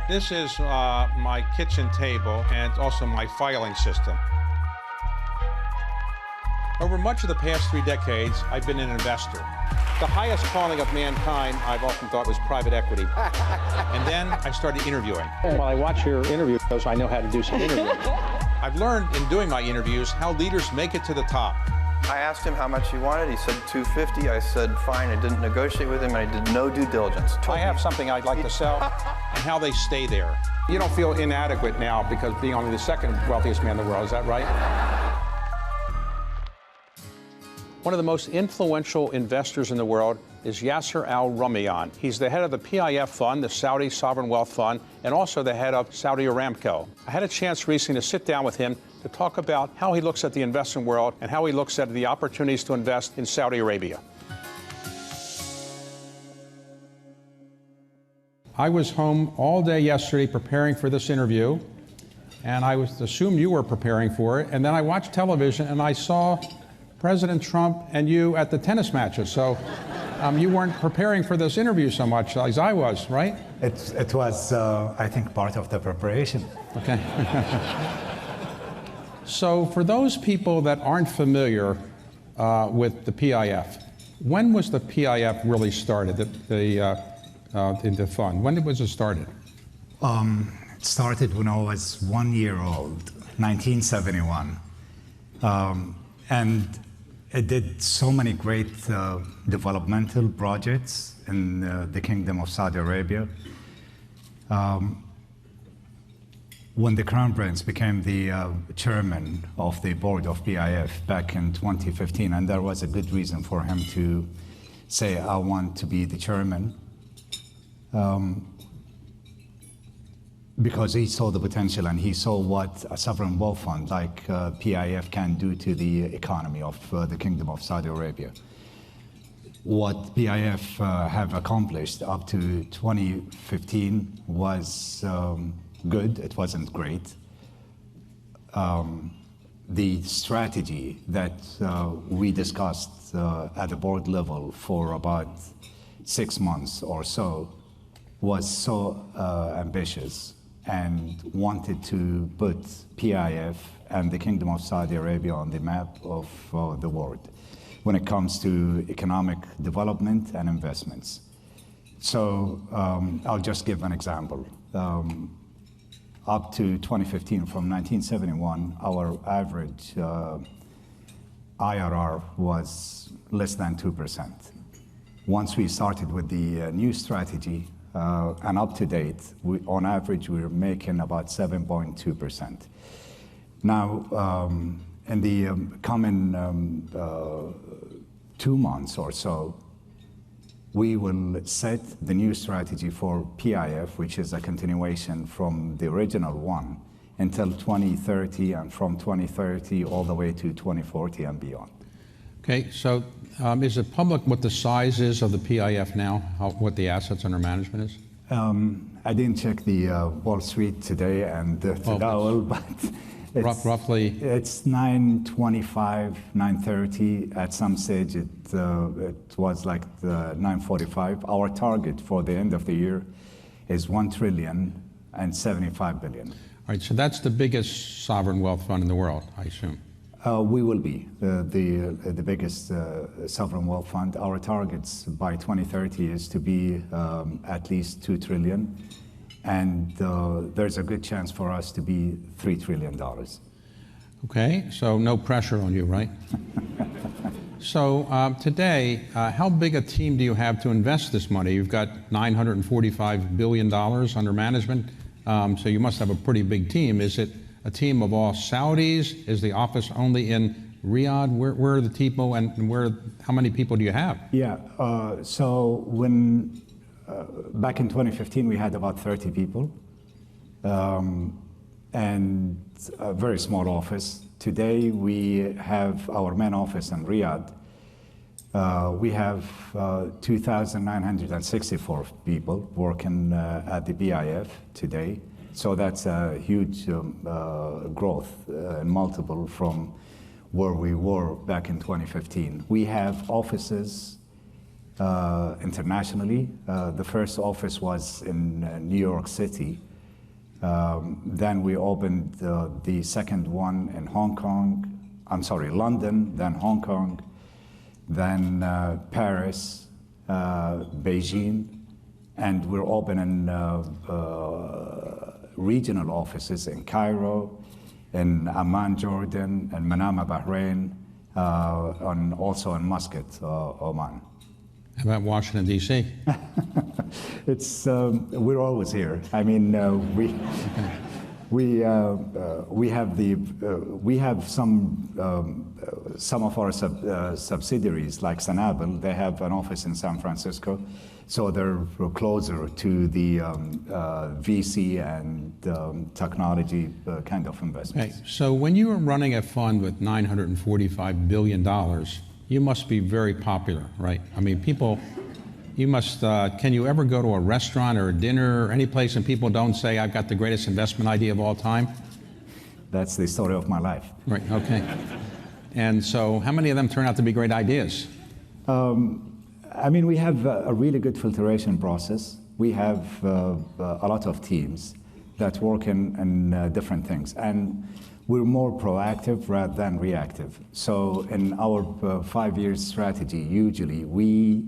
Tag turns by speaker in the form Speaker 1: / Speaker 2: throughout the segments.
Speaker 1: This is my kitchen table and also my filing system. Over much of the past 3 decades, I've been an investor. The highest calling of mankind, I've often thought, was private equity. And then I started interviewing.
Speaker 2: While I watch your interviews, I know how to do some interviewing.
Speaker 1: I've learned in doing my interviews how leaders make it to the top.
Speaker 3: I asked him how much he wanted. He said $250. I said, fine. I didn't negotiate with him, and I did no due diligence.
Speaker 1: I have something I'd like to sell, and how they stay there. You don't feel inadequate now because being only the second wealthiest man in the world, is that right? One of the most influential investors in the world is Yasir Al-Rumayyan. He's the head of the PIF fund, the Saudi Sovereign Wealth Fund, and also the head of Saudi Aramco. I had a chance recently to sit down with him to talk about how he looks at the investment world and how he looks at the opportunities to invest in Saudi Arabia. I was home all day yesterday preparing for this interview, and I assumed you were preparing for it, and then I watched television and I saw President Trump and you at the tennis matches. So you weren't preparing for this interview so much as I was, right?
Speaker 4: It was, I think, part of the preparation.
Speaker 1: Okay. So for those people that aren't familiar with the PIF, when was the PIF really started, in the fund? When was it started?
Speaker 4: It started when I was 1 year old, 1971. And it did so many great developmental projects in the Kingdom of Saudi Arabia. When the Crown Prince became the chairman of the board of PIF back in 2015, and there was a good reason for him to say, I want to be the chairman, because he saw the potential and he saw what a sovereign wealth fund like PIF can do to the economy of the Kingdom of Saudi Arabia. What PIF have accomplished up to 2015 was good. It wasn't great. The strategy that we discussed at the board level for about 6 months or so was so ambitious and wanted to put PIF and the Kingdom of Saudi Arabia on the map of the world when it comes to economic development and investments. So I'll just give an example. Up to 2015, from 1971, our average IRR was less than 2%. Once we started with the new strategy, and up to date, on average, we're making about 7.2%. Now, in the coming 2 months or so, we will set the new strategy for PIF, which is a continuation from the original one, until 2030, and from 2030 all the way to 2040 and beyond.
Speaker 1: Okay, so is it public what the size is of the PIF now, what the assets under management is?
Speaker 4: I didn't check the Wall Street today and the Dow, but it's,
Speaker 1: roughly?
Speaker 4: It's 925, 930. At some stage, it was like the 945. Our target for the end of the year is 1,075 billion.
Speaker 1: All right, so that's the biggest sovereign wealth fund in the world, I assume.
Speaker 4: We will be the biggest sovereign wealth fund. Our targets by 2030 is to be at least 2 trillion, and there's a good chance for us to be $3 trillion.
Speaker 1: Okay, so no pressure on you, right? So today, how big a team do you have to invest this money? You've got $945 billion under management, so you must have a pretty big team. Is it a team of all Saudis? Is the office only in Riyadh? Where are the people, and how many people do you have?
Speaker 4: Yeah, so when back in 2015 we had about 30 people, and a very small office. Today we have our main office in Riyadh. We have 2,964 people working at the PIF today. So that's a huge growth, multiple from where we were back in 2015. We have offices internationally. The first office was in New York City, Then we opened the second one in London, then Hong Kong, then Paris, Beijing, and we're opening regional offices in Cairo, in Amman, Jordan, and Manama, Bahrain, and also in Muscat, Oman.
Speaker 1: How about Washington, D.C.?
Speaker 4: It's we're always here. I mean, we have some of our subsidiaries like Sanabel. They have an office in San Francisco, so they're closer to the VC and technology kind of investments.
Speaker 1: Okay, so when you were running a fund with $945 billion, you must be very popular, right? I mean, people, you must, can you ever go to a restaurant or a dinner or any place and people don't say, I've got the greatest investment idea of all time?
Speaker 4: That's the story of my life.
Speaker 1: Right, okay. And so how many of them turn out to be great ideas?
Speaker 4: I mean, we have a really good filtration process. We have a lot of teams that work in different things. And we're more proactive rather than reactive. So in our 5-year strategy, usually we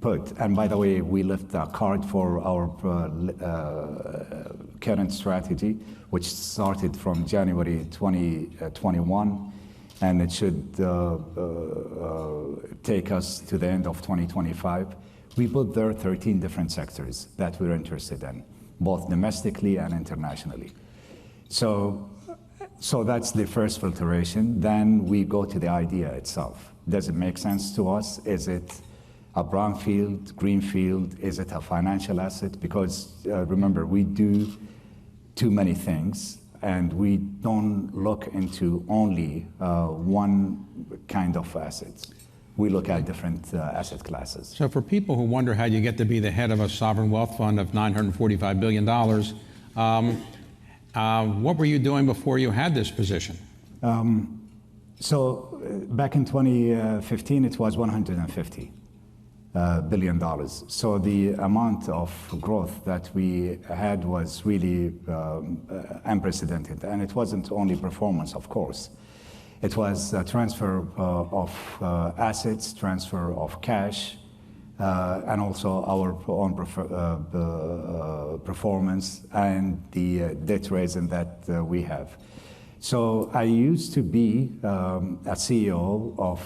Speaker 4: put, and by the way, we left a card for our current strategy, which started from January 2021, and it should take us to the end of 2025. We put there 13 different sectors that we're interested in, both domestically and internationally. So that's the first filtration. Then we go to the idea itself. Does it make sense to us? Is it a brownfield, greenfield? Is it a financial asset? Because remember, we do too many things, and we don't look into only one kind of assets. We look at different asset classes.
Speaker 1: So for people who wonder how you get to be the head of a sovereign wealth fund of $945 billion, what were you doing before you had this position?
Speaker 4: So back in 2015, it was $150 billion. So the amount of growth that we had was really unprecedented. And it wasn't only performance, of course. It was a transfer of assets, transfer of cash, and also our own performance and the debt raising that we have. So I used to be a CEO of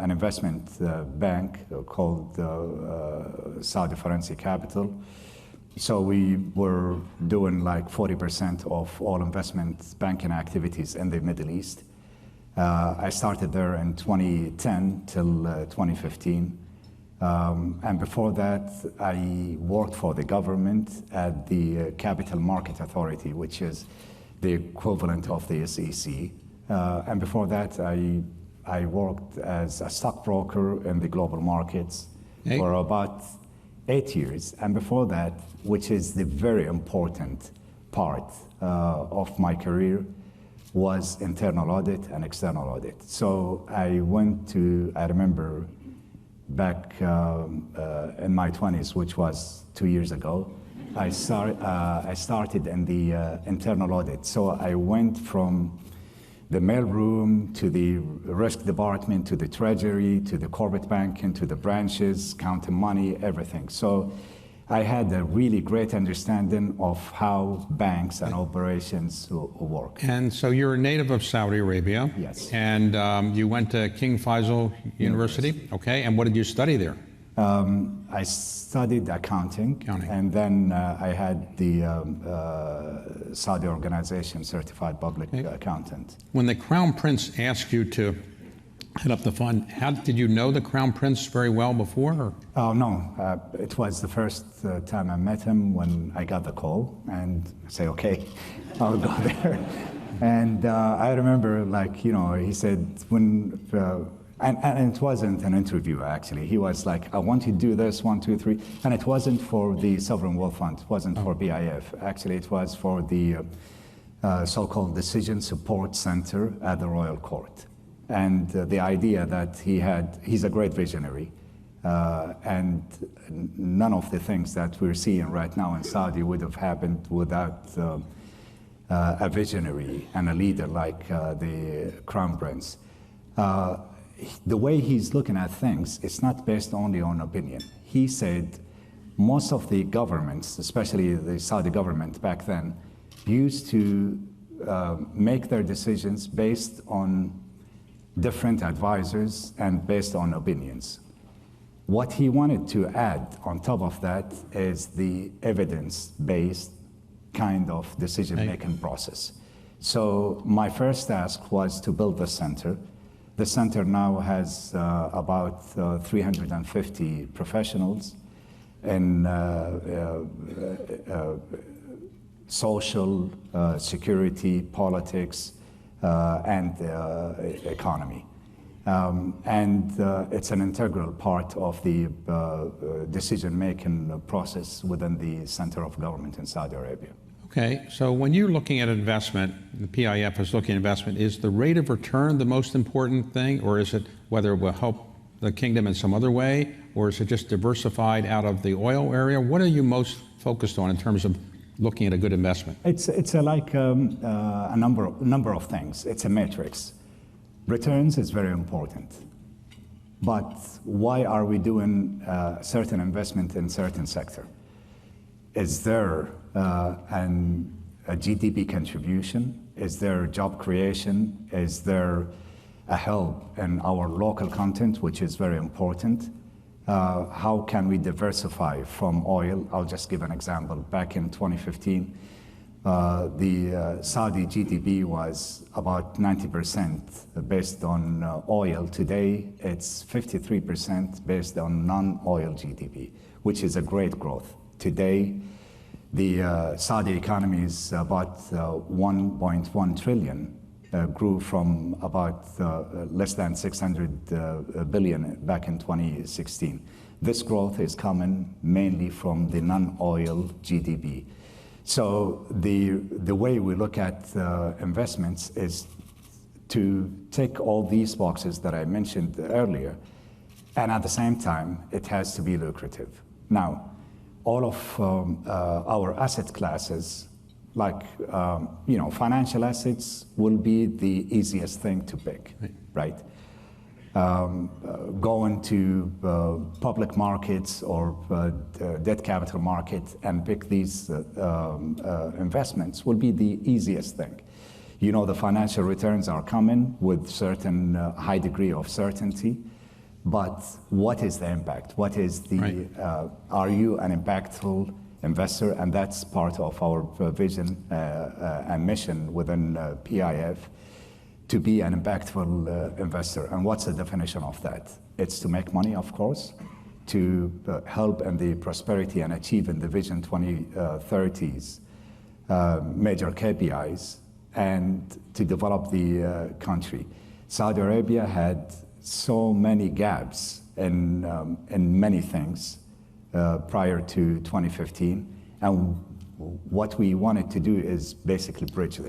Speaker 4: an investment bank called Saudi Aramco Capital. So we were doing like 40% of all investment banking activities in the Middle East. I started there in 2010 till 2015. And before that, I worked for the government at the Capital Market Authority, which is the equivalent of the SEC. And before that, I worked as a stockbroker in the global markets for about 8 years. And before that, which is the very important part of my career, was internal audit and external audit. So I remember back in my 20s, which was 2 years ago, I started in the internal audit. So I went from the mailroom to the risk department, to the treasury, to the corporate banking, to the branches, counting money, everything. So I had a really great understanding of how banks and operations work.
Speaker 1: And so you're a native of Saudi Arabia.
Speaker 4: Yes.
Speaker 1: And you went to King Faisal University. Okay. And what did you study there?
Speaker 4: I studied accounting. And then I had the Saudi organization certified public accountant.
Speaker 1: When the Crown Prince asked you to head up the fund, how did you know the Crown Prince very well before? Or?
Speaker 4: Oh, no. It was the first time I met him when I got the call, and I say, okay, I'll go there. And I remember, he said, and it wasn't an interview, actually. He was like, I want you to do this, 1, 2, 3. And it wasn't for the Sovereign Wealth Fund. It wasn't for BIF. Actually, it was for the so-called Decision Support Center at the Royal Court. And the idea that he's a great visionary. And none of the things that we're seeing right now in Saudi would have happened without a visionary and a leader like the Crown Prince. The way he's looking at things, it's not based only on opinion. He said most of the governments, especially the Saudi government back then, used to make their decisions based on different advisors and based on opinions. What he wanted to add on top of that is the evidence-based kind of decision-making process. So my first task was to build the center. The center now has about 350 professionals in social, security, politics, and economy. And it's an integral part of the decision-making process within the center of government in Saudi Arabia.
Speaker 1: Okay, so when you're looking at investment, the PIF is looking at investment, is the rate of return the most important thing, or is it whether it will help the kingdom in some other way, or is it just diversified out of the oil area? What are you most focused on in terms of looking at a good investment?
Speaker 4: It's like a number of things. It's a matrix. Returns is very important, but why are we doing certain investment in certain sector? Is there a GDP contribution? Is there job creation? Is there a help in our local content, which is very important? How can we diversify from oil? I'll just give an example. Back in 2015, the Saudi GDP was about 90% based on oil. Today, it's 53% based on non-oil GDP, which is a great growth. Today, the Saudi economy is about 1.1 trillion, grew from about less than 600 billion back in 2016. This growth is coming mainly from the non-oil GDP. So the way we look at investments is to tick all these boxes that I mentioned earlier, and at the same time, it has to be lucrative. Now, all of our asset classes, like financial assets, will be the easiest thing to pick, right? Going to public markets or debt capital market and pick these investments will be the easiest thing. You know, the financial returns are coming with certain high degree of certainty. But what is the impact? What is the, are you an impactful investor? And that's part of our vision and mission within PIF, to be an impactful investor. And what's the definition of that? It's to make money, of course, to help in the prosperity and achieve in the Vision 2030's major KPIs, and to develop the country. Saudi Arabia had so many gaps in many things prior to 2015, and what we wanted to do is basically bridge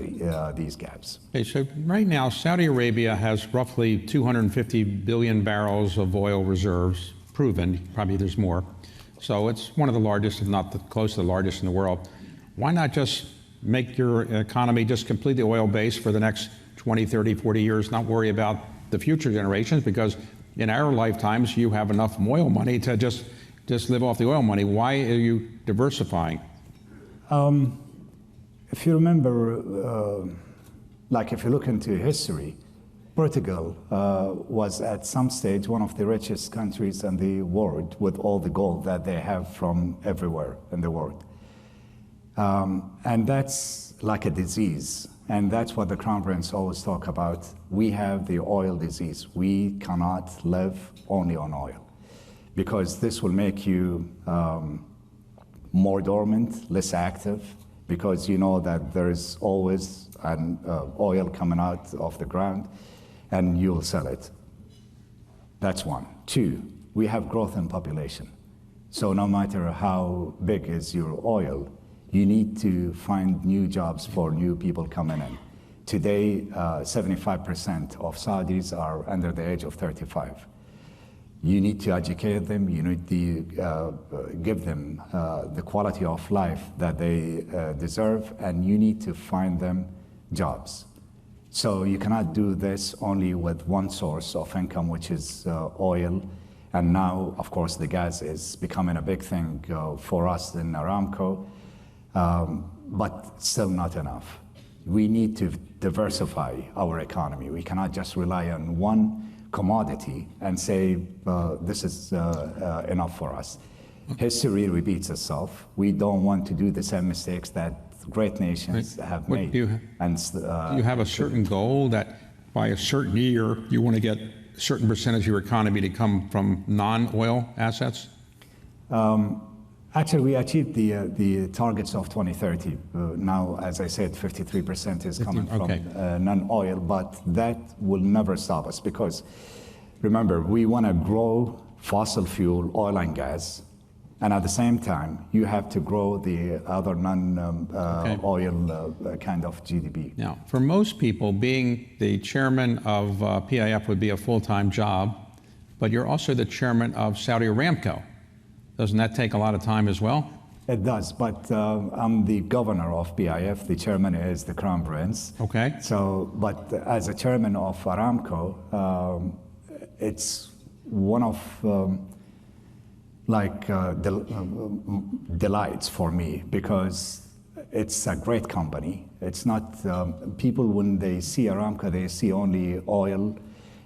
Speaker 4: these gaps.
Speaker 1: Okay, so right now Saudi Arabia has roughly 250 billion barrels of oil reserves, proven, probably there's more. So it's one of the largest, if not close to the largest in the world. Why not just make your economy just completely oil-based for the next 20, 30, 40 years, not worry about the future generations, because in our lifetimes you have enough oil money to just live off the oil money. Why are you diversifying?
Speaker 4: If you remember, like if you look into history, Portugal was at some stage one of the richest countries in the world with all the gold that they have from everywhere in the world. And that's like a disease. And that's what the Crown Prince always talk about. We have the oil disease. We cannot live only on oil, because this will make you more dormant, less active, because you know that there is always an oil coming out of the ground, and you'll sell it. That's one. Two, we have growth in population. So no matter how big is your oil, you need to find new jobs for new people coming in. Today, 75% of Saudis are under the age of 35. You need to educate them. You need to give them the quality of life that they deserve, and you need to find them jobs. So you cannot do this only with one source of income, which is oil. And now, of course, the gas is becoming a big thing for us in Aramco, but still not enough. We need to diversify our economy. We cannot just rely on one commodity and say this is enough for us. History repeats itself. We don't want to do the same mistakes that great nations have made.
Speaker 1: Do you have a certain goal that by a certain year you want to get a certain percentage of your economy to come from non-oil assets?
Speaker 4: Actually, we achieved the targets of 2030. Now, as I said, 53% is coming from non-oil, but that will never stop us because, remember, we want to grow fossil fuel, oil and gas, and at the same time, you have to grow the other non-oil kind of GDP.
Speaker 1: Now, for most people, being the chairman of PIF would be a full-time job, but you're also the chairman of Saudi Aramco. Doesn't that take a lot of time as well?
Speaker 4: It does, but I'm the governor of PIF. The chairman is the crown prince.
Speaker 1: Okay.
Speaker 4: So, but as a chairman of Aramco, it's one of delights for me because it's a great company. It's not people when they see Aramco, they see only oil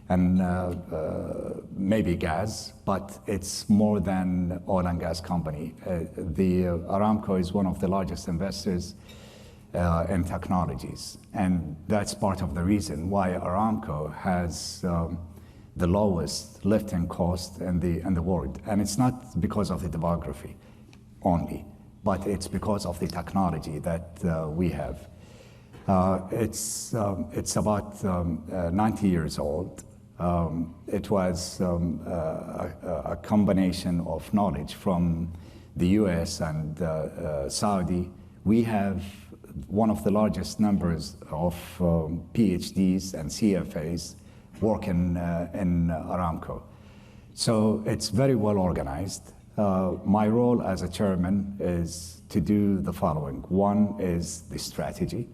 Speaker 4: and maybe gas, but it's more than oil and gas company. The Aramco is one of the largest investors in technologies, and that's part of the reason why Aramco has the lowest lifting cost in the world. And it's not because of the demography only, but it's because of the technology that we have. It's about 90 years old. It was a combination of knowledge from the US and Saudi. We have one of the largest numbers of PhDs and CFAs working in Aramco. So it's very well organized. My role as a chairman is to do the following. One is the strategy.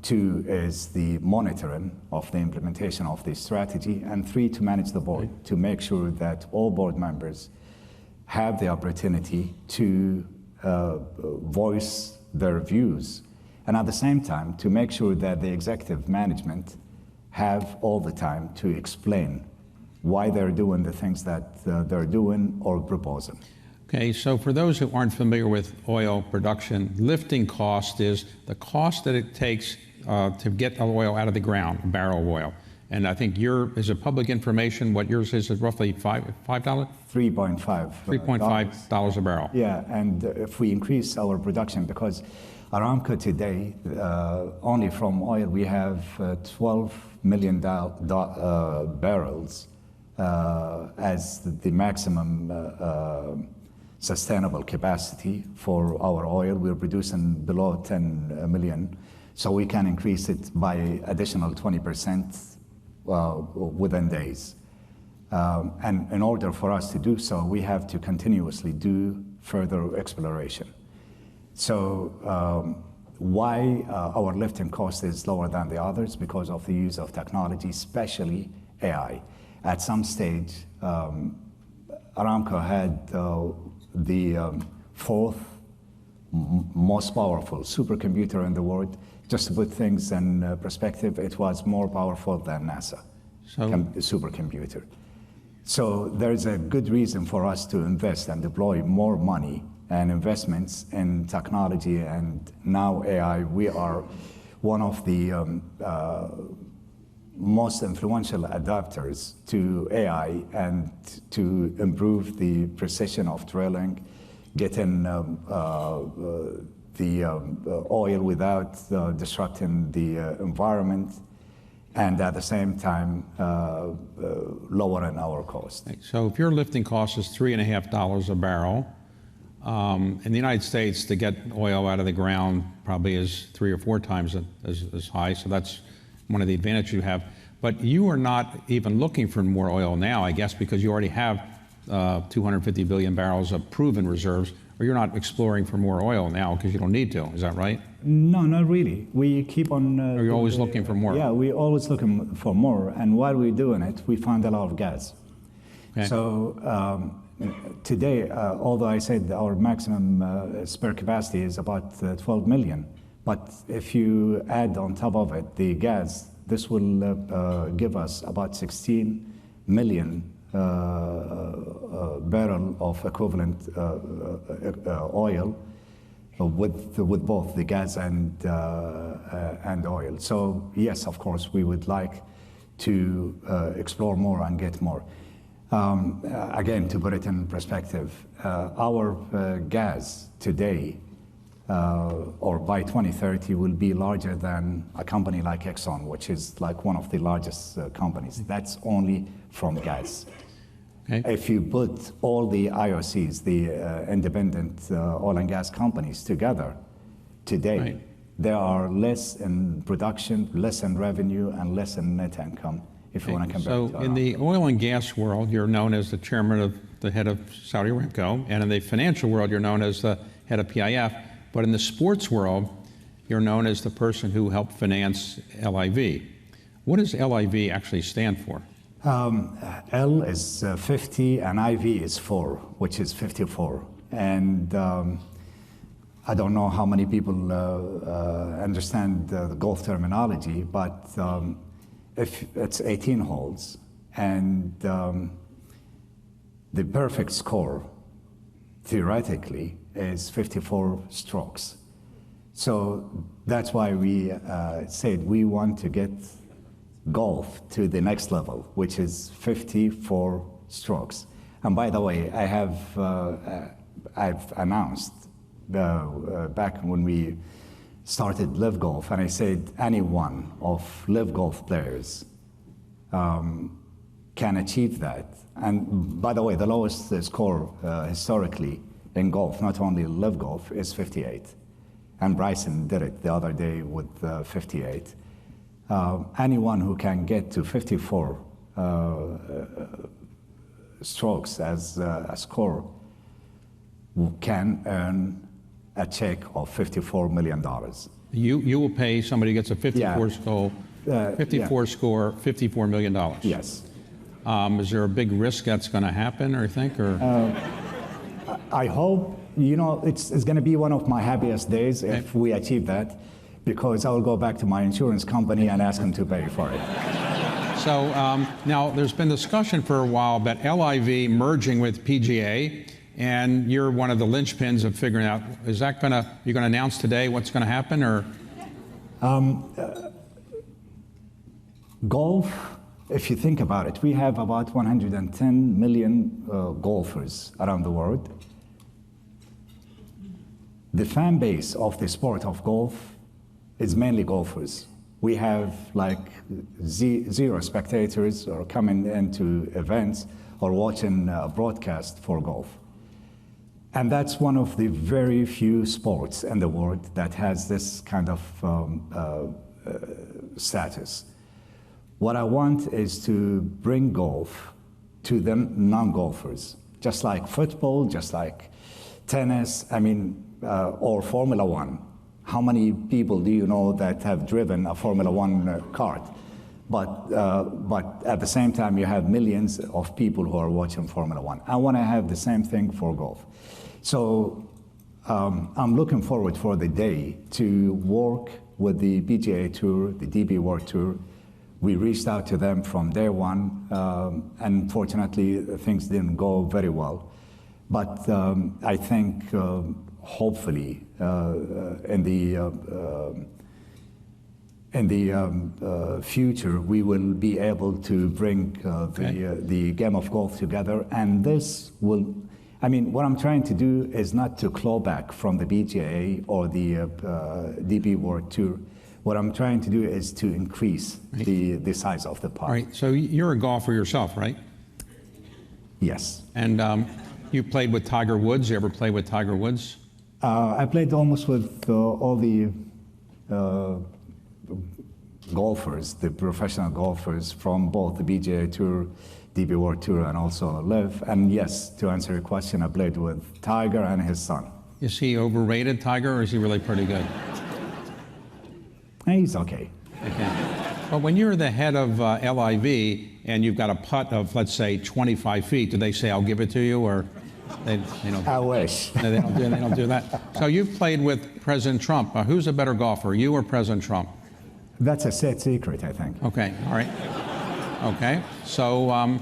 Speaker 4: Two is the monitoring of the implementation of the strategy, and three, to manage the board, to make sure that all board members have the opportunity to voice their views, and at the same time, to make sure that the executive management have all the time to explain why they're doing the things that they're doing or proposing.
Speaker 1: Okay, so for those who aren't familiar with oil production, lifting cost is the cost that it takes to get the oil out of the ground, a barrel of oil. And I think is it public information, what yours is roughly $5?
Speaker 4: $3.5.
Speaker 1: $3.5 a barrel.
Speaker 4: Yeah, and if we increase our production, because Aramco today, only from oil, we have 12 million barrels as the maximum sustainable capacity for our oil. We're producing below 10 million, so we can increase it by additional 20% within days. And in order for us to do so, we have to continuously do further exploration. So why our lifting cost is lower than the others? Because of the use of technology, especially AI. At some stage, Aramco had the fourth most powerful supercomputer in the world. Just to put things in perspective, it was more powerful than NASA supercomputer. So there's a good reason for us to invest and deploy more money and investments in technology, and now AI. We are one of the most influential adapters to AI and to improve the precision of drilling, getting the oil without disrupting the environment, and at the same time lowering our cost.
Speaker 1: So if your lifting cost is $3.50 a barrel, in the United States, to get oil out of the ground probably is 3 or 4 times as high, so that's one of the advantages you have. But you are not even looking for more oil now, I guess, because you already have 250 billion barrels of proven reserves, or you're not exploring for more oil now because you don't need to. Is that right?
Speaker 4: No, not really. We keep on.
Speaker 1: Or you're always looking for more?
Speaker 4: Yeah, we're always looking for more. And while we're doing it, we find a lot of gas.
Speaker 1: Okay.
Speaker 4: So today, although I said our maximum spare capacity is about 12 million, but if you add on top of it the gas, this will give us about 16 million barrel of equivalent oil with both the gas and oil. So yes, of course, we would like to explore more and get more. Again, to put it in perspective, our gas today or by 2030 will be larger than a company like Exxon, which is like one of the largest companies. That's only from gas.
Speaker 1: Okay.
Speaker 4: If you put all the IOCs, the independent oil and gas companies together today,
Speaker 1: Right.
Speaker 4: there are less in production, less in revenue, and less in net income, if you want to compare
Speaker 1: So
Speaker 4: it to
Speaker 1: in the oil and gas world, you're known as the chairman of the head of Saudi Aramco, and in the financial world, you're known as the head of PIF. But in the sports world, you're known as the person who helped finance LIV. What does LIV actually stand for?
Speaker 4: L is 50 and IV is 4, which is 54. And I don't know how many people understand the golf terminology, but if it's 18 holes and the perfect score theoretically is 54 strokes. So that's why we said we want to get golf to the next level, which is 54 strokes. And by the way, I've announced back when we started LIV Golf, and I said any one of LIV Golf players can achieve that. And by the way, the lowest score historically in golf, not only LIV Golf, is 58. And Bryson did it the other day with 58. Anyone who can get to 54 strokes as a score can earn a check of $54 million.
Speaker 1: You will pay somebody who gets a 54
Speaker 4: Yeah.
Speaker 1: score, 54 score, $54 million.
Speaker 4: Yes.
Speaker 1: Is there a big risk that's going to happen, or think, or?
Speaker 4: I hope, it's going to be one of my happiest days if we achieve that, because I'll go back to my insurance company and ask them to pay for it.
Speaker 1: So now there's been discussion for a while about LIV merging with PGA, and you're one of the linchpins of figuring out, is that you're going to announce today what's going to happen, or?
Speaker 4: Golf, if you think about it, we have about 110 million golfers around the world. The fan base of the sport of golf is mainly golfers. We have like zero spectators or coming into events or watching a broadcast for golf. And that's one of the very few sports in the world that has this kind of status. What I want is to bring golf to the non-golfers, just like football, just like tennis, or Formula One. How many people do you know that have driven a Formula One kart? But at the same time, you have millions of people who are watching Formula One. I want to have the same thing for golf. So I'm looking forward for the day to work with the PGA Tour, the DP World Tour. We reached out to them from day one. Unfortunately, things didn't go very well. But I think hopefully in the future, we will be able to bring the game of golf together. And this will, what I'm trying to do is not to claw back from the PGA or the DP World Tour. What I'm trying to do is to increase the size of the pie.
Speaker 1: All right, so you're a golfer yourself, right?
Speaker 4: Yes.
Speaker 1: And you played with Tiger Woods. You ever play with Tiger Woods?
Speaker 4: I played almost with all the golfers, the professional golfers from both the PGA Tour, DP World Tour, and also LIV. And yes, to answer your question, I played with Tiger and his son.
Speaker 1: Is he overrated, Tiger, or is he really pretty good?
Speaker 4: He's okay.
Speaker 1: Okay. But when you're the head of LIV and you've got a putt of, let's say, 25 feet, do they say, I'll give it to you, or they don't?
Speaker 4: I wish.
Speaker 1: No, they don't do that. So you've played with President Trump. Who's a better golfer, you or President Trump?
Speaker 4: That's a state secret, I think.
Speaker 1: Okay, all right. Okay, so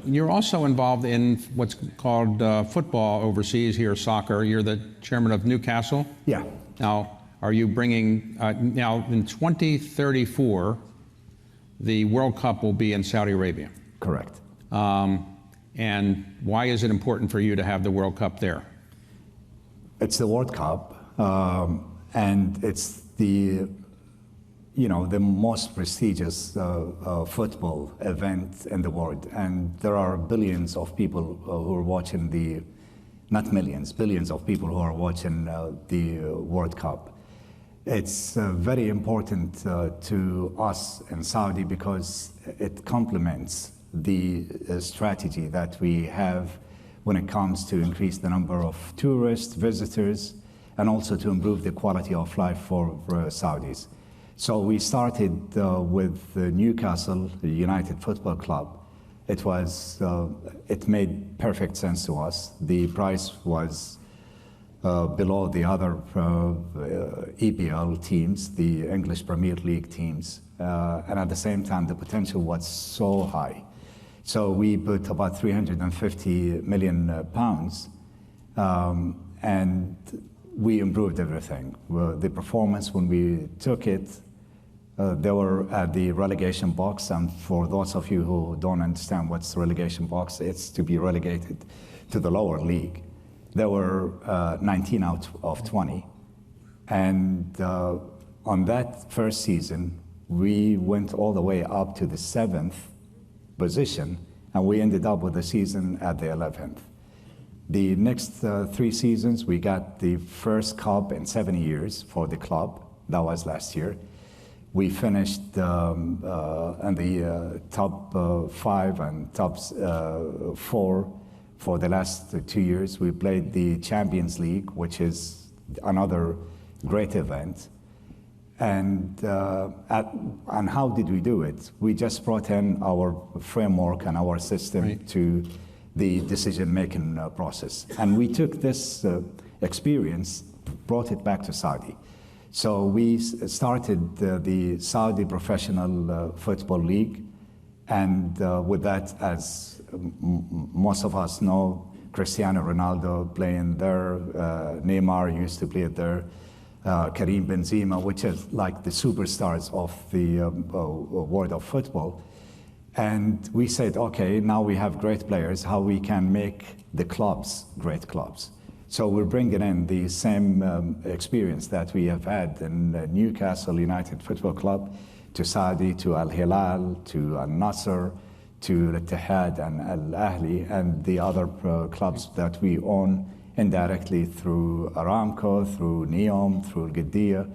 Speaker 1: you're also involved in what's called football overseas here, soccer. You're the chairman of Newcastle.
Speaker 4: Yeah.
Speaker 1: Now, are you bringing, now in 2034, the World Cup will be in Saudi Arabia.
Speaker 4: Correct.
Speaker 1: And why is it important for you to have the World Cup there?
Speaker 4: It's the World Cup, and it's the most prestigious football event in the world. And there are billions of people who are watching not millions, billions of people who are watching the World Cup. It's very important to us in Saudi because it complements the strategy that we have when it comes to increase the number of tourists, visitors, and also to improve the quality of life for Saudis. So we started with Newcastle United Football Club. It made perfect sense to us. The price was below the other EPL teams, the English Premier League teams, and at the same time the potential was so high. So we put about 350 million pounds, and we improved everything. The performance when we took it, they were at the relegation box, and for those of you who don't understand what's the relegation box, it's to be relegated to the lower league. There were 19 out of 20, and on that first season, we went all the way up to the 7th position, and we ended up with the season at the 11th. The next 3 seasons, we got the first cup in 7 years for the club. That was last year. We finished in the top 5 and top 4 for the last 2 years. We played the Champions League, which is another great event. And how did we do it? We just brought in our framework and our system to the decision-making process. And we took this experience, brought it back to Saudi. So we started the Saudi Professional Football League. And with that, as most of us know, Cristiano Ronaldo playing there, Neymar used to play there, Karim Benzema, which is like the superstars of the world of football. And we said, okay, now we have great players, how we can make the clubs great clubs. So we're bringing in the same experience that we have had in Newcastle United Football Club to Saudi, to Al Hilal, to Al Nasser, to Al Ittihad and Al Ahli, and the other clubs that we own indirectly through Aramco, through NEOM, through Qiddiya.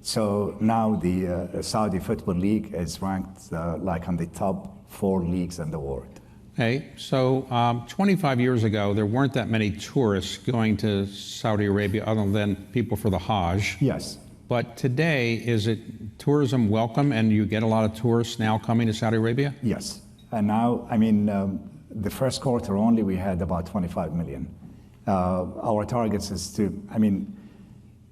Speaker 4: So now the Saudi Football League is ranked like on the top 4 leagues in the world.
Speaker 1: Okay, so 25 years ago, there weren't that many tourists going to Saudi Arabia other than people for the Hajj.
Speaker 4: Yes.
Speaker 1: But today, is it tourism welcome and you get a lot of tourists now coming to Saudi Arabia?
Speaker 4: Yes. And now, I mean, the first quarter only, we had about 25 million. Our targets is to, I mean,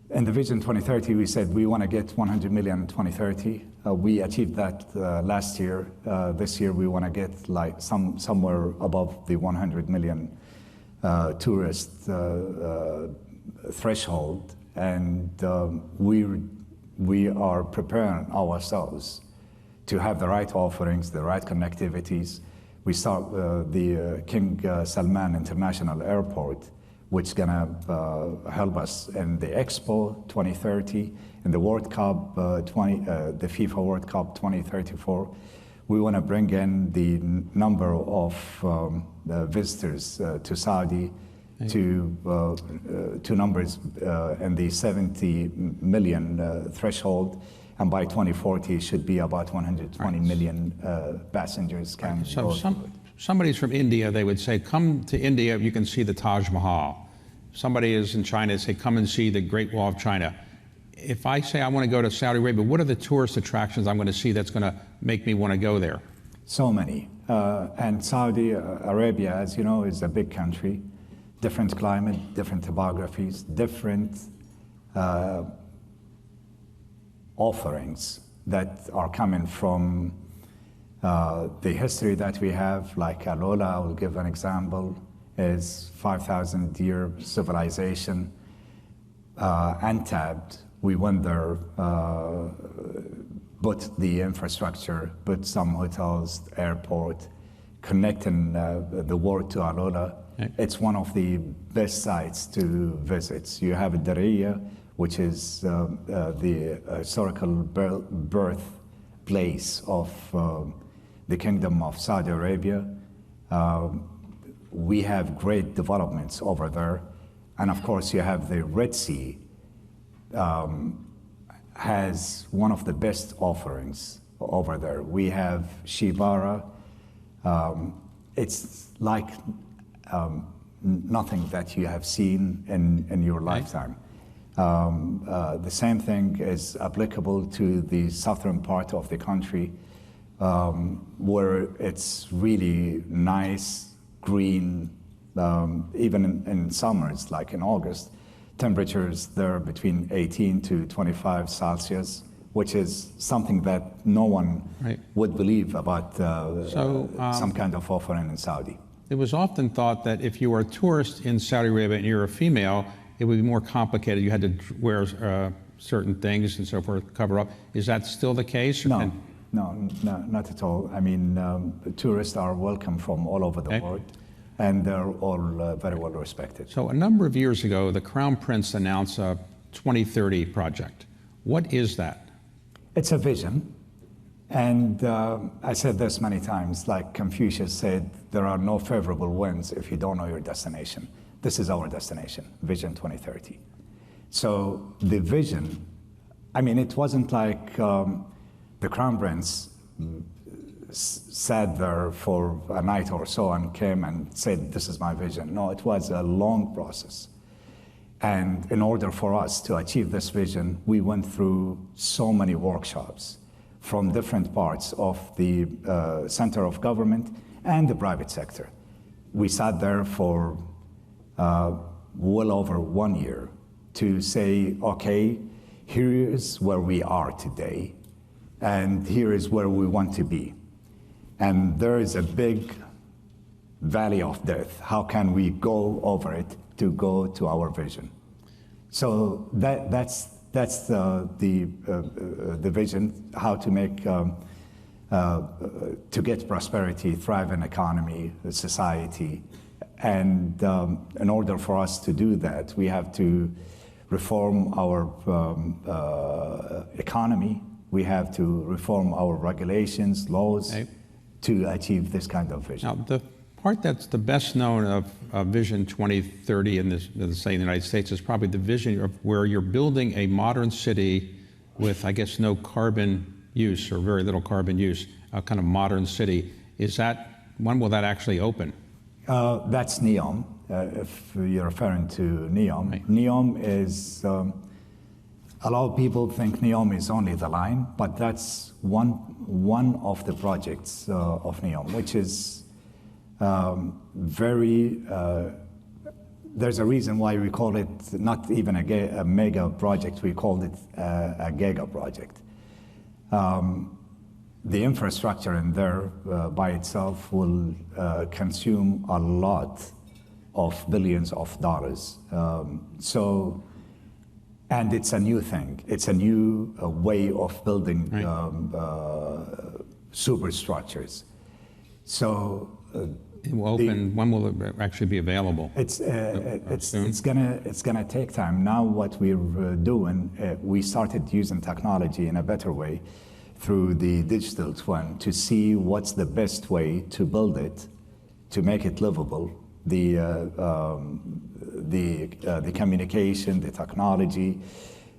Speaker 4: in the Vision 2030, we said we want to get 100 million in 2030. We achieved that last year. This year, we want to get like somewhere above the 100 million tourist threshold. And we are preparing ourselves to have the right offerings, the right connectivities. We start the King Salman International Airport, which is gonna help us in the Expo 2030, in the World Cup the FIFA World Cup 2034. We want to bring in the number of visitors to Saudi to numbers in the 70 million threshold, and by 2040 it should be about 120 million passengers can
Speaker 1: So
Speaker 4: go through it.
Speaker 1: somebody's from India, they would say, come to India, you can see the Taj Mahal. Somebody is in China, they say, come and see the Great Wall of China. If I say I want to go to Saudi Arabia, what are the tourist attractions I'm going to see that's going to make me want to go there?
Speaker 4: So many. And Saudi Arabia, as you know, is a big country, different climate, different topographies, different offerings that are coming from the history that we have, like Alola, I will give an example, is 5,000-year civilization, untapped. We went there, put the infrastructure, put some hotels, airport, connecting the world to Alola.
Speaker 1: Okay.
Speaker 4: It's one of the best sites to visit. You have Dariyah, which is the historical birthplace of the Kingdom of Saudi Arabia. We have great developments over there. And of course, you have the Red Sea, has one of the best offerings over there. We have Shibara. It's like nothing that you have seen in your lifetime. The same thing is applicable to the southern part of the country, where it's really nice, green, even in summers, like in August, temperatures there between 18 to 25 Celsius, which is something that no one would believe about some kind of offering in Saudi.
Speaker 1: It was often thought that if you were a tourist in Saudi Arabia and you're a female, it would be more complicated. You had to wear certain things and so forth, cover up. Is that still the case?
Speaker 4: No, not at all. I mean, tourists are welcome from all over the world, and they're all very well respected.
Speaker 1: So a number of years ago, the Crown Prince announced a 2030 project. What is that?
Speaker 4: It's a vision. And I said this many times, like Confucius said, there are no favorable winds if you don't know your destination. This is our destination, Vision 2030. So the vision, I mean, it wasn't like the Crown Prince sat there for a night or so and came and said, this is my vision. No, it was a long process. And in order for us to achieve this vision, we went through so many workshops from different parts of the center of government and the private sector. We sat there for well over 1 year to say, okay, here is where we are today, and here is where we want to be. And there is a big valley of death. How can we go over it to go to our vision? So that's the vision, how to make, to get prosperity, thriving economy, society. And in order for us to do that, we have to reform our economy. We have to reform our regulations, laws, to achieve this kind of vision.
Speaker 1: Now, the part that's the best known of Vision 2030 in this, say, in the United States is probably the vision of where you're building a modern city with, I guess, no carbon use or very little carbon use, a kind of modern city. Is that, when will that actually open?
Speaker 4: That's NEOM, if you're referring to NEOM. Right. NEOM is, a lot of people think NEOM is only the line, but that's one of the projects of NEOM, which is there's a reason why we call it not even a mega project, we called it a giga project. The infrastructure in there by itself will consume a lot of billions of dollars. And it's a new thing. It's a new way of building superstructures. So
Speaker 1: it will open. When will it actually be available?
Speaker 4: It's gonna take time. Now what we're doing, we started using technology in a better way through the digital twin to see what's the best way to build it, to make it livable. The communication, the technology,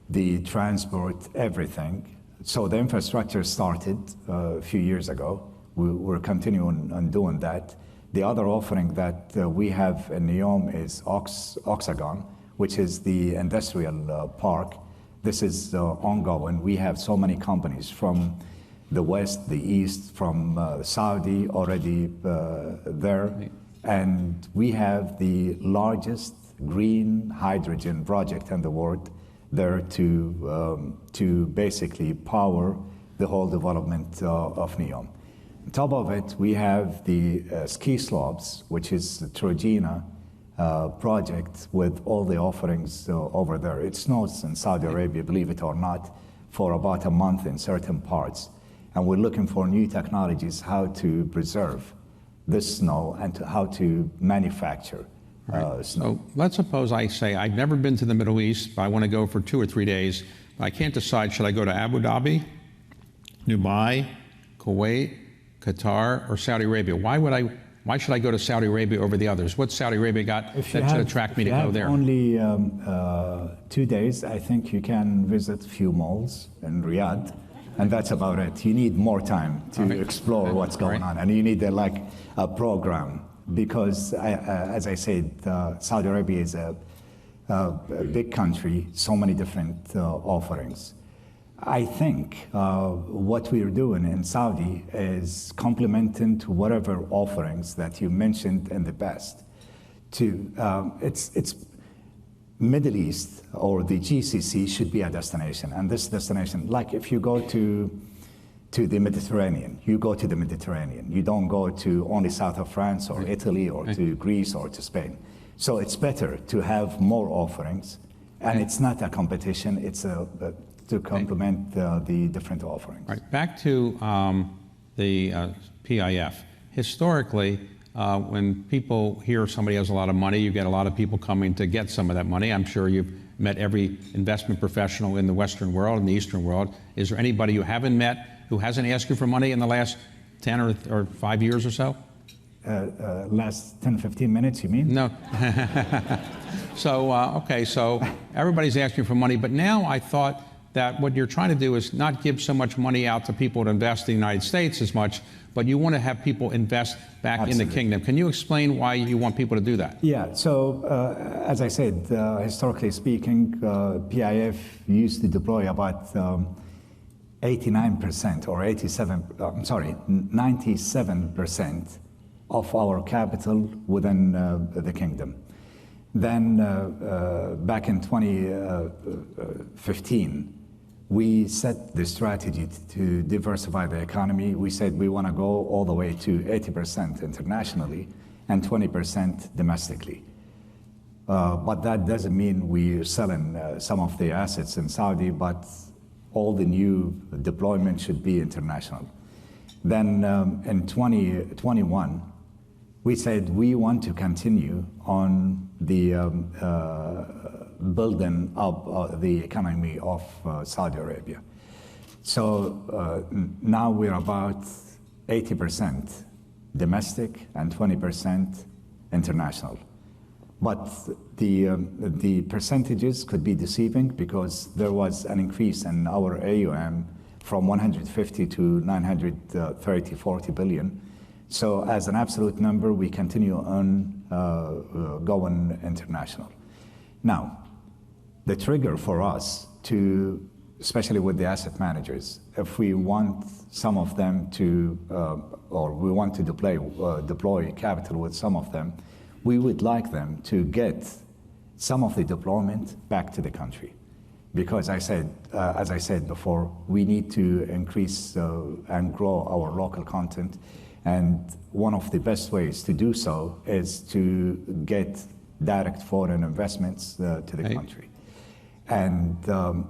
Speaker 4: the transport, everything. So the infrastructure started a few years ago. We're continuing on doing that. The other offering that we have in NEOM is Oxagon, which is the industrial park. This is ongoing. We have so many companies from the west, the east, from Saudi already there. And we have the largest green hydrogen project in the world there to basically power the whole development of NEOM. On top of it, we have the ski slopes, which is the Trojena project with all the offerings over there. It snows in Saudi Arabia, believe it or not, for about a month in certain parts. And we're looking for new technologies, how to preserve this snow and how to manufacture snow.
Speaker 1: So let's suppose I say, I've never been to the Middle East, but I want to go for 2 or 3 days. But I can't decide, should I go to Abu Dhabi, Dubai, Kuwait, Qatar, or Saudi Arabia? Why should I go to Saudi Arabia over the others? What's Saudi Arabia got that should attract me to go there?
Speaker 4: Only 2 days, I think you can visit a few malls in Riyadh, and that's about it. You need more time to explore what's going on, and you need a program, because as I said, Saudi Arabia is a big country, so many different offerings. I think what we are doing in Saudi is complementing to whatever offerings that you mentioned in the past. It's Middle East or the GCC should be a destination, and this destination, like if you go to the Mediterranean, you go to the Mediterranean. You don't go to only south of France or Italy or to Greece or to Spain. So it's better to have more offerings, and it's not a competition. It's to complement the different offerings.
Speaker 1: Right. Back to the PIF. Historically, when people hear somebody has a lot of money, you get a lot of people coming to get some of that money. I'm sure you've met every investment professional in the Western world and the Eastern world. Is there anybody you haven't met who hasn't asked you for money in the last 10 or 5 years or so?
Speaker 4: Last 10, 15 minutes, you mean?
Speaker 1: No. So, okay, so everybody's asking for money, but now I thought that what you're trying to do is not give so much money out to people to invest in the United States as much, but you want to have people invest back in the kingdom. Can you explain why you want people to do that?
Speaker 4: Yeah, so as I said, historically speaking, PIF used to deploy about 89% or 97% of our capital within the kingdom. Then back in 2015, we set the strategy to diversify the economy. We said we want to go all the way to 80% internationally and 20% domestically. But that doesn't mean we're selling some of the assets in Saudi, but all the new deployment should be international. Then in 2021, we said we want to continue on the building up the economy of Saudi Arabia. So now we're about 80% domestic and 20% international. But the percentages could be deceiving because there was an increase in our AUM from 150 to 930, 40 billion. So as an absolute number, we continue on going international. Now, the trigger for us to, especially with the asset managers, if we want some of them to, or we want to deploy capital with some of them, we would like them to get some of the deployment back to the country. Because as I said before, we need to increase and grow our local content. And one of the best ways to do so is to get direct foreign investments to the country. And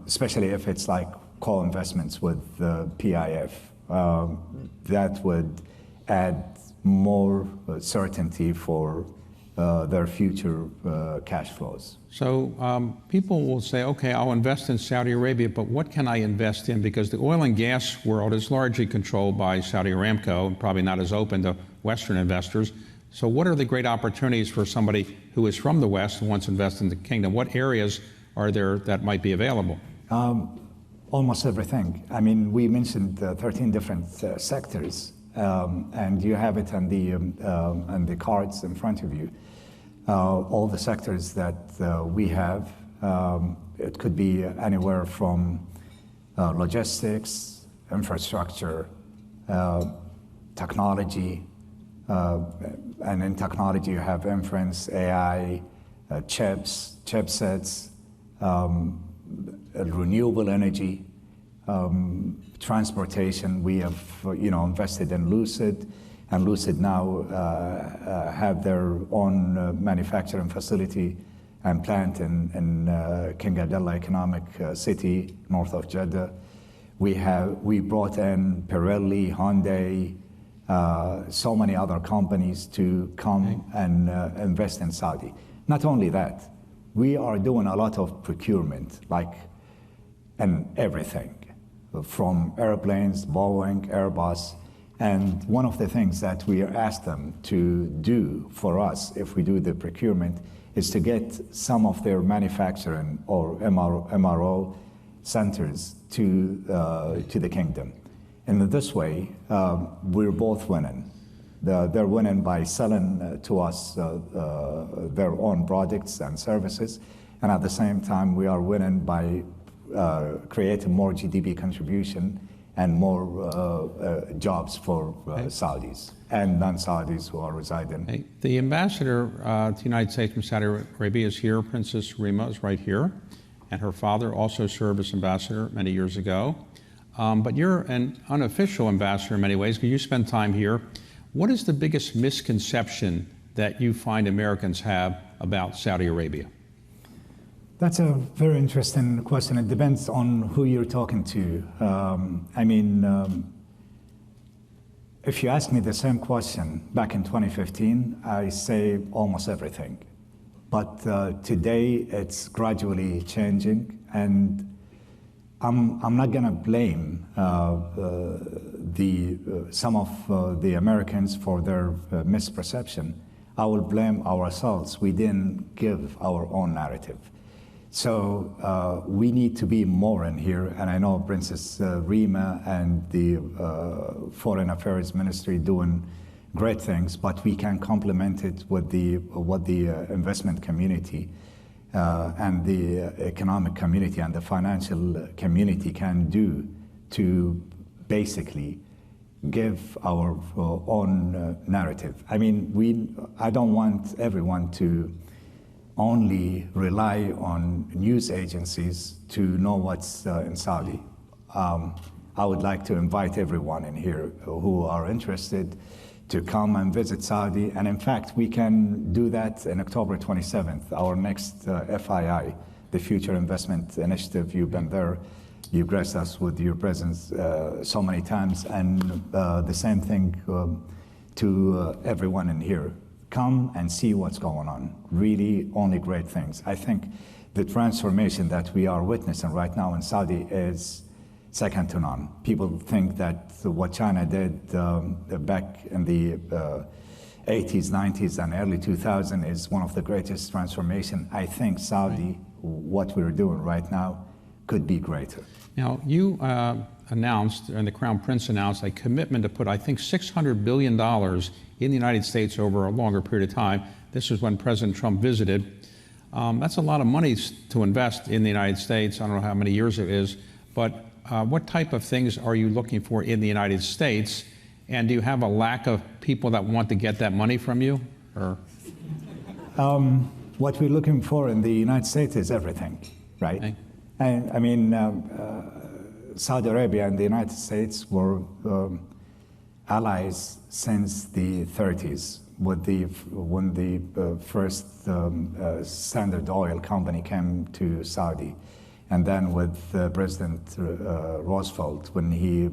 Speaker 4: especially if it's like co-investments with PIF, that would add more certainty for their future cash flows.
Speaker 1: So people will say, okay, I'll invest in Saudi Arabia, but what can I invest in? Because the oil and gas world is largely controlled by Saudi Aramco and probably not as open to Western investors. So what are the great opportunities for somebody who is from the West and wants to invest in the kingdom? What areas are there that might be available?
Speaker 4: Almost everything. I mean, we mentioned 13 different sectors, and you have it on the cards in front of you. All the sectors that we have, it could be anywhere from logistics, infrastructure, technology, and in technology you have inference, AI, chips, chipsets, renewable energy, transportation. We have, invested in Lucid, and Lucid now have their own manufacturing facility and plant in King Abdullah Economic City, north of Jeddah. We brought in Pirelli, Hyundai, so many other companies to come and invest in Saudi. Not only that, we are doing a lot of procurement, and everything, from airplanes, Boeing, Airbus. And one of the things that we asked them to do for us, if we do the procurement, is to get some of their manufacturing or MRO centers to the kingdom. And in this way, we're both winning. They're winning by selling to us their own products and services, and at the same time, we are winning by creating more GDP contribution and more jobs for Saudis and non-Saudis who are residing.
Speaker 1: The ambassador to the United States from Saudi Arabia is here. Princess Rima is right here, and her father also served as ambassador many years ago. But you're an unofficial ambassador in many ways because you spend time here. What is the biggest misconception that you find Americans have about Saudi Arabia?
Speaker 4: That's a very interesting question. It depends on who you're talking to. If you ask me the same question back in 2015, I say almost everything. But today, it's gradually changing, and I'm not going to blame some of the Americans for their misperception. I will blame ourselves. We didn't give our own narrative. So we need to be more in here, and I know Princess Rima and the Foreign Affairs Ministry doing great things, but we can complement it with what the investment community and the economic community and the financial community can do to basically give our own narrative. I don't want everyone to only rely on news agencies to know what's in Saudi. I would like to invite everyone in here who are interested to come and visit Saudi. And in fact, we can do that in October 27th, our next FII, the Future Investment Initiative. You've been there. You graced us with your presence so many times. And the same thing to everyone in here. Come and see what's going on. Really, only great things. I think the transformation that we are witnessing right now in Saudi is second to none. People think that what China did back in the 80s, 90s, and early 2000s is one of the greatest transformation. I think Saudi, what we're doing right now, could be greater.
Speaker 1: Now, you announced, and the Crown Prince announced, a commitment to put, I think, $600 billion in the United States over a longer period of time. This was when President Trump visited. That's a lot of money to invest in the United States. I don't know how many years it is, but what type of things are you looking for in the United States? And do you have a lack of people that want to get that money from you? Or?
Speaker 4: What we're looking for in the United States is everything, right? Okay. Saudi Arabia and the United States were allies since the 30s, when the first Standard Oil company came to Saudi, and then with President Roosevelt when he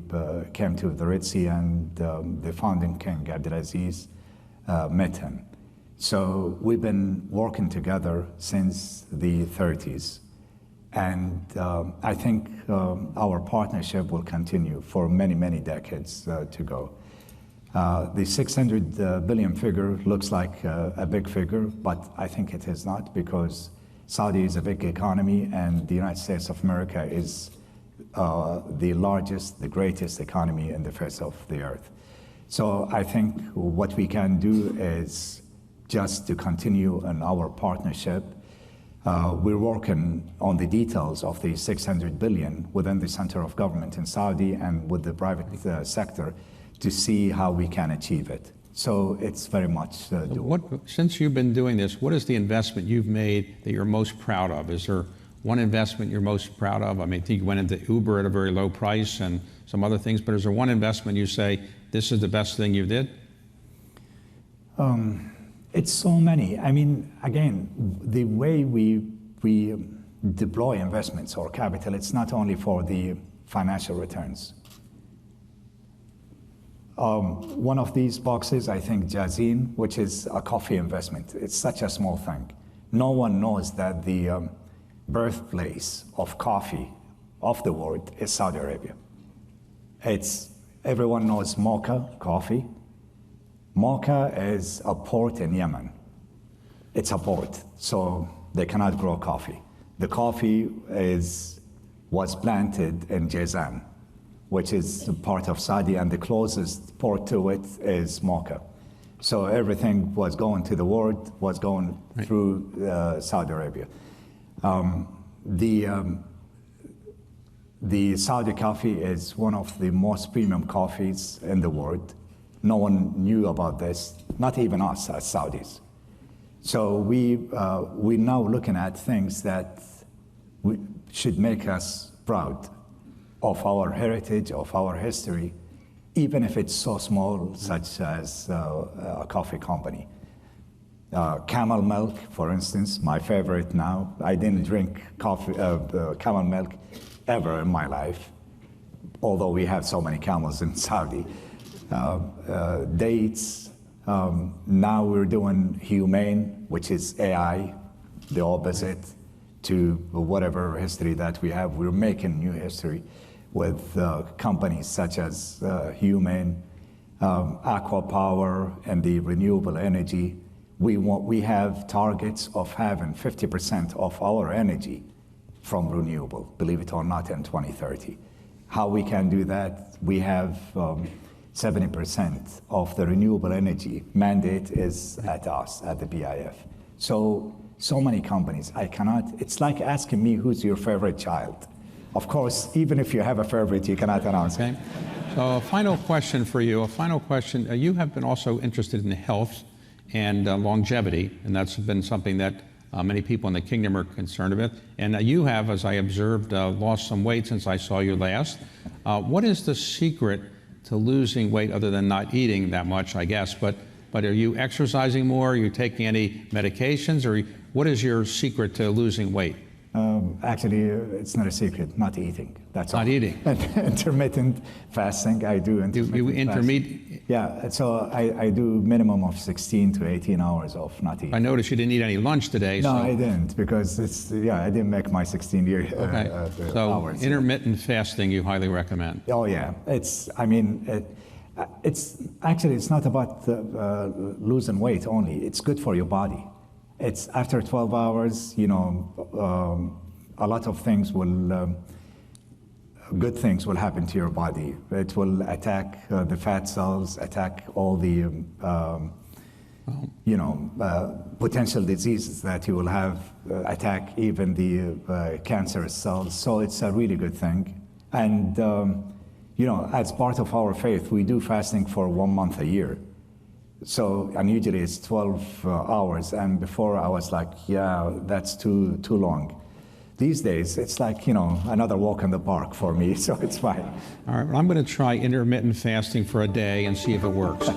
Speaker 4: came to the Red Sea, and the founding king Abdulaziz met him. So we've been working together since the 30s. And I think our partnership will continue for many, many decades to go. The 600 billion figure looks like a big figure, but I think it is not, because Saudi is a big economy and the United States of America is the largest, the greatest economy in the face of the earth. So I think what we can do is just to continue in our partnership. We're working on the details of the 600 billion within the center of government in Saudi and with the private sector to see how we can achieve it. So it's very much doable.
Speaker 1: Since you've been doing this, what is the investment you've made that you're most proud of? Is there one investment you're most proud of? I mean, I think you went into Uber at a very low price and some other things, but is there one investment you say, this is the best thing you did?
Speaker 4: It's so many. I mean, again, the way we deploy investments or capital, it's not only for the financial returns. One of these boxes, I think Jazeen, which is a coffee investment. It's such a small thing. No one knows that the birthplace of coffee of the world is Saudi Arabia. Everyone knows mocha coffee. Mocha is a port in Yemen. It's a port, so they cannot grow coffee. The coffee was planted in Jazan, which is part of Saudi, and the closest port to it is Mocha. So everything was going to the world, was going through Saudi Arabia. The Saudi coffee is one of the most premium coffees in the world. No one knew about this, not even us as Saudis. So we're now looking at things that should make us proud of our heritage, of our history, even if it's so small, such as a coffee company. Camel milk, for instance, my favorite now. I didn't drink camel milk ever in my life, although we have so many camels in Saudi. Dates, now we're doing humane, which is AI, the opposite to whatever history that we have. We're making new history with companies such as Humane, Aqua Power, and the renewable energy. We have targets of having 50% of our energy from renewable, believe it or not, in 2030. How we can do that? We have 70% of the renewable energy mandate is at us, at the BIF. So many companies, it's like asking me who's your favorite child. Of course, even if you have a favorite, you cannot announce it.
Speaker 1: Okay. So a final question for you, you have been also interested in health and longevity, and that's been something that many people in the kingdom are concerned with. And you have, as I observed, lost some weight since I saw you last. What is the secret to losing weight other than not eating that much, I guess? But are you exercising more? Are you taking any medications? Or what is your secret to losing weight?
Speaker 4: Actually, it's not a secret, not eating. That's all.
Speaker 1: Not eating.
Speaker 4: Intermittent fasting, I do intermittent fasting. Yeah, so I do minimum of 16 to 18 hours of not eating.
Speaker 1: I noticed you didn't eat any lunch today.
Speaker 4: No, I didn't, because I didn't make my 16-year hours.
Speaker 1: So intermittent fasting you highly recommend.
Speaker 4: Oh yeah, it's not about losing weight only. It's good for your body. It's after 12 hours, a lot of things good things will happen to your body. It will attack the fat cells, attack all the, potential diseases that you will have, attack even the cancerous cells. So it's a really good thing. And, as part of our faith, we do fasting for 1 month a year. So, and usually it's 12 hours. And before I was like, yeah, that's too long. These days, it's like, another walk in the park for me, so it's fine.
Speaker 1: All right, well, I'm going to try intermittent fasting for a day and see if it works.